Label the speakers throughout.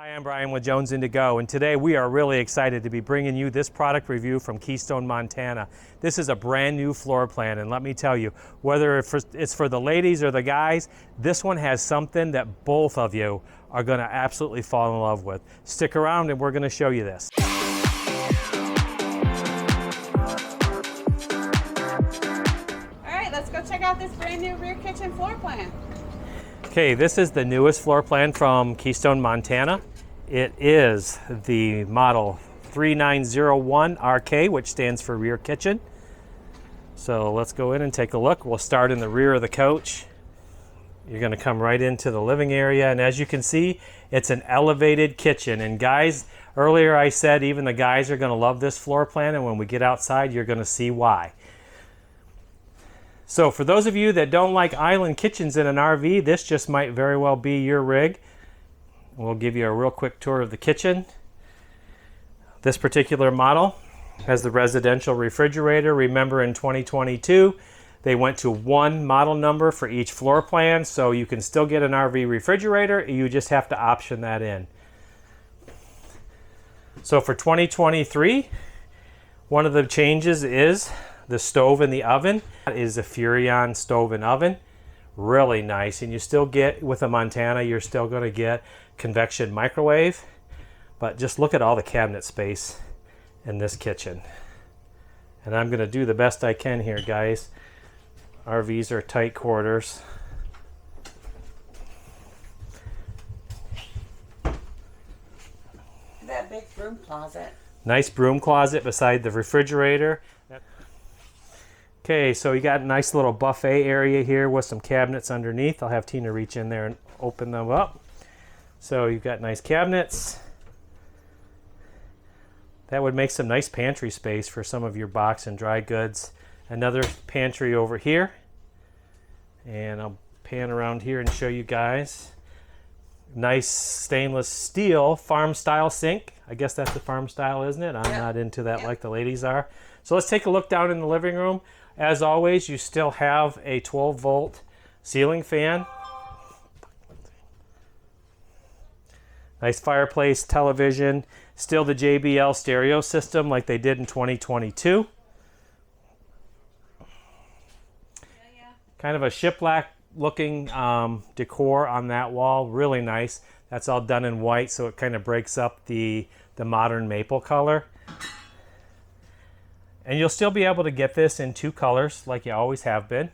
Speaker 1: Hi, I'm Brian with Jonesin to Go, and today we are really excited to be bringing you this product review from Keystone Montana. This is a brand new floor plan, and let me tell you, whether it's for the ladies or the guys, this one has something that both of you are going to absolutely fall in love with. Stick around and we're going to show you this.
Speaker 2: All right, let's go check out this brand new rear kitchen floor plan.
Speaker 1: Okay, this is the newest floor plan from Keystone Montana. It is the model 3901RK, which stands for rear kitchen. So let's go in and take a look. We'll start in the rear of the coach. You're going to come right into the living area, and as you can see, it's an elevated kitchen. And guys, earlier I said even the guys are going to love this floor plan, and when we get outside, you're going to see why. So for those of you that don't like island kitchens in an RV, this just might very well be your rig. We'll give you a real quick tour of the kitchen. This particular model has the residential refrigerator. Remember, in 2022, they went to one model number for each floor plan, so you can still get an RV refrigerator. You just have to option that in. So for 2023, one of the changes is the stove and the oven. That is a Furrion stove and oven. Really nice, and you still get, with a Montana, you're still going to get convection microwave. But just look at all the cabinet space in this kitchen. And I'm going to do the best I can here, guys. RVs are tight quarters.
Speaker 2: That big broom closet.
Speaker 1: Nice broom closet beside the refrigerator. Okay, so you got a nice little buffet area here with some cabinets underneath. I'll have Tina reach in there and open them up. So you've got nice cabinets. That would make some nice pantry space for some of your box and dry goods. Another pantry over here. And I'll pan around here and show you guys. Nice stainless steel farm style sink. I guess that's the farm style, isn't it? I'm not into that like the ladies are. So let's take a look down in the living room. As always, you still have a 12-volt ceiling fan. Nice fireplace, television. Still the JBL stereo system like they did in 2022. Kind of a shiplap looking decor on that wall. Really nice. That's all done in white, so it kind of breaks up the modern maple color. And you'll still be able to get this in two colors like you always have been.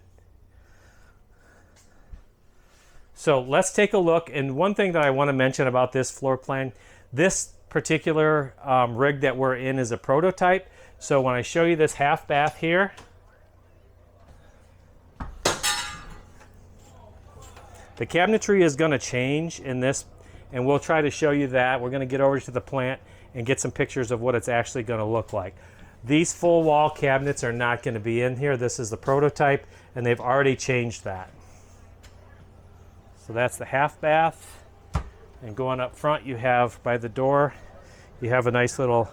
Speaker 1: So let's take a look. And one thing that I want to mention about this floor plan, this particular rig that we're in is a prototype. So when I show you this half bath here, the cabinetry is going to change in this, and we'll try to show you that. We're going to get over to the plant and get some pictures of what it's actually going to look like. These full wall cabinets are not going to be in here. This is the prototype, and they've already changed that. So that's the half bath. And going up front, you have, by the door, you have a nice little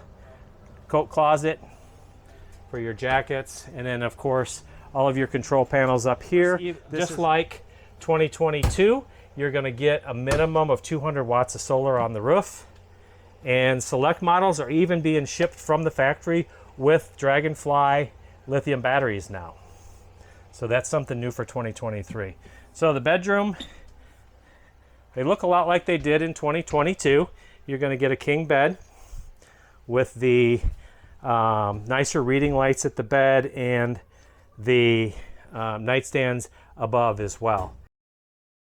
Speaker 1: coat closet for your jackets. And then, of course, all of your control panels up here. Just like 2022, you're going to get a minimum of 200 watts of solar on the roof. And select models are even being shipped from the factory with Dragonfly lithium batteries now. So that's something new for 2023. So the bedroom, they look a lot like they did in 2022. You're going to get a king bed with the nicer reading lights at the bed and the nightstands above as well.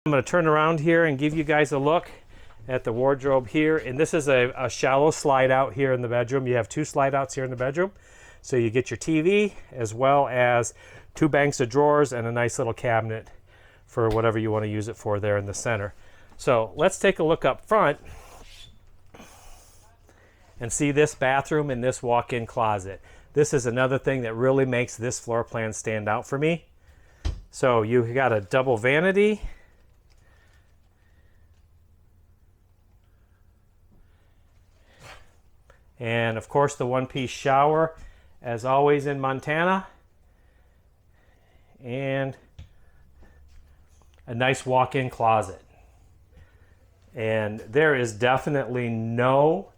Speaker 1: I'm going to turn around here and give you guys a look at the wardrobe here. And this is a shallow slide out here in the bedroom. You have two slide outs here in the bedroom. So you get your TV as well as two banks of drawers and a nice little cabinet for whatever you want to use it for there in the center. So let's take a look up front and see this bathroom and this walk-in closet. This is another thing that really makes this floor plan stand out for me. So you got a double vanity. And of course the one-piece shower, as always in Montana. And a nice walk-in closet. And there is definitely no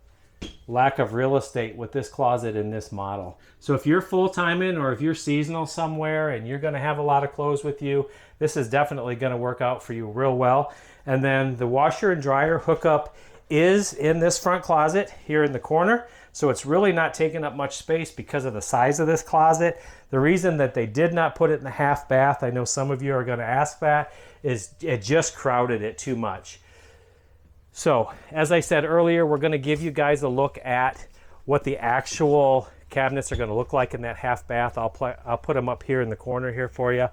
Speaker 1: lack of real estate with this closet in this model. So if you're full-timing or if you're seasonal somewhere and you're going to have a lot of clothes with you, this is definitely going to work out for you real well. And then the washer and dryer hookup is in this front closet here in the corner. So it's really not taking up much space because of the size of this closet. The reason that they did not put it in the half bath, I know some of you are going to ask that, is it just crowded it too much. So, as I said earlier, we're going to give you guys a look at what the actual cabinets are going to look like in that half bath. I'll put them up here in the corner here for you.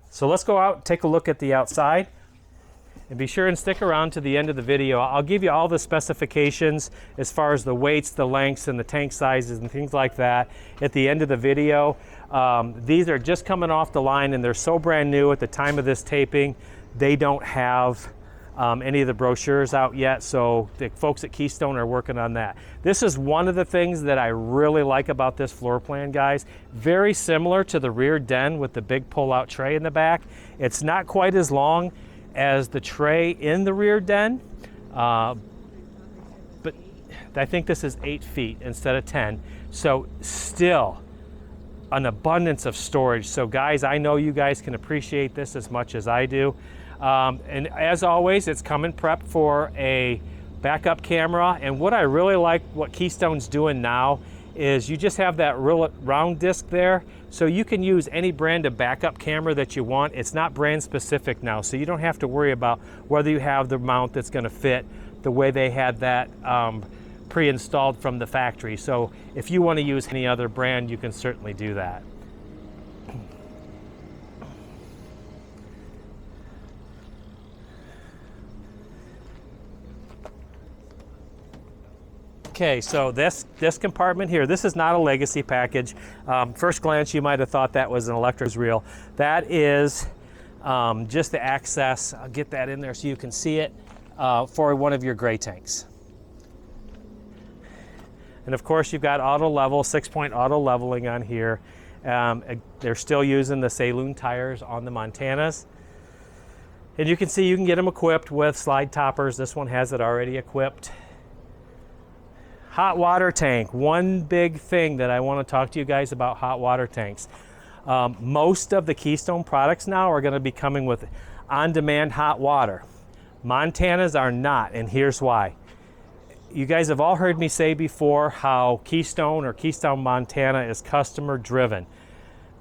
Speaker 1: So let's go out and take a look at the outside. And be sure and stick around to the end of the video. I'll give you all the specifications as far as the weights, the lengths, and the tank sizes and things like that at the end of the video. These are just coming off the line and they're so brand new at the time of this taping. They don't have any of the brochures out yet, so the folks at Keystone are working on that. This is one of the things that I really like about this floor plan, guys. Very similar to the rear den with the big pull-out tray in the back. It's not quite as long as the tray in the rear den, but I think this is 8 feet instead of 10. So still an abundance of storage. So guys, I know you guys can appreciate this as much as I do. And as always, it's coming prepped for a backup camera. And what I really like what Keystone's doing now is you just have that real round disc there, so you can use any brand of backup camera that you want. It's not brand specific now, so you don't have to worry about whether you have the mount that's going to fit the way they had that pre-installed from the factory. So if you want to use any other brand, you can certainly do that. Okay, so this compartment here, this is not a legacy package. First glance, you might have thought that was an electric reel. That is just the access. I'll get that in there so you can see it for one of your gray tanks. And of course, you've got auto level, 6-point auto leveling on here. They're still using the Saloon tires on the Montanas. And you can see you can get them equipped with slide toppers. This one has it already equipped. Hot water tank. One big thing that I want to talk to you guys about hot water tanks. Most of the Keystone products now are going to be coming with on-demand hot water. Montanas are not, and here's why. You guys have all heard me say before how Keystone or Keystone Montana is customer driven.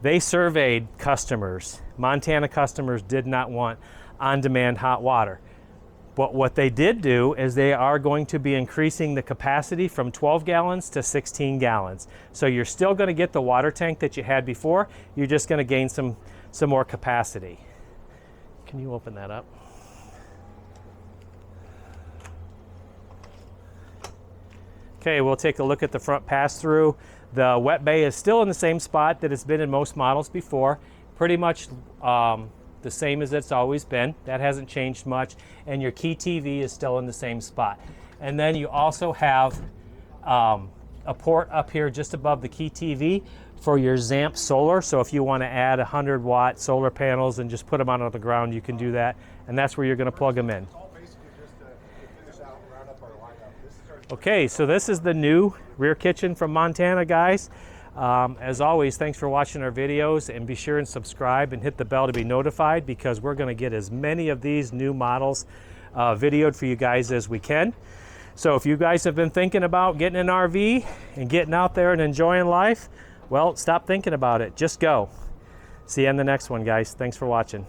Speaker 1: They surveyed customers. Montana customers did not want on-demand hot water. But what they did do is they are going to be increasing the capacity from 12 gallons to 16 gallons. So you're still going to get the water tank that you had before. You're just going to gain some more capacity. Can you open that up? Okay, we'll take a look at the front pass-through. The wet bay is still in the same spot that it's been in most models before. Pretty much the same as it's always been. That hasn't changed much. And your key TV is still in the same spot. And then you also have a port up here just above the key TV for your ZAMP solar. So if you want to add 100-watt solar panels and just put them out on the ground, you can do that. And that's where you're going to plug them in. Okay, so this is the new rear kitchen from Montana, guys. As always, thanks for watching our videos, and be sure and subscribe and hit the bell to be notified, because we're going to get as many of these new models videoed for you guys as we can. So if you guys have been thinking about getting an RV and getting out there and enjoying life, well, stop thinking about it. Just go. See you in the next one, guys. Thanks for watching.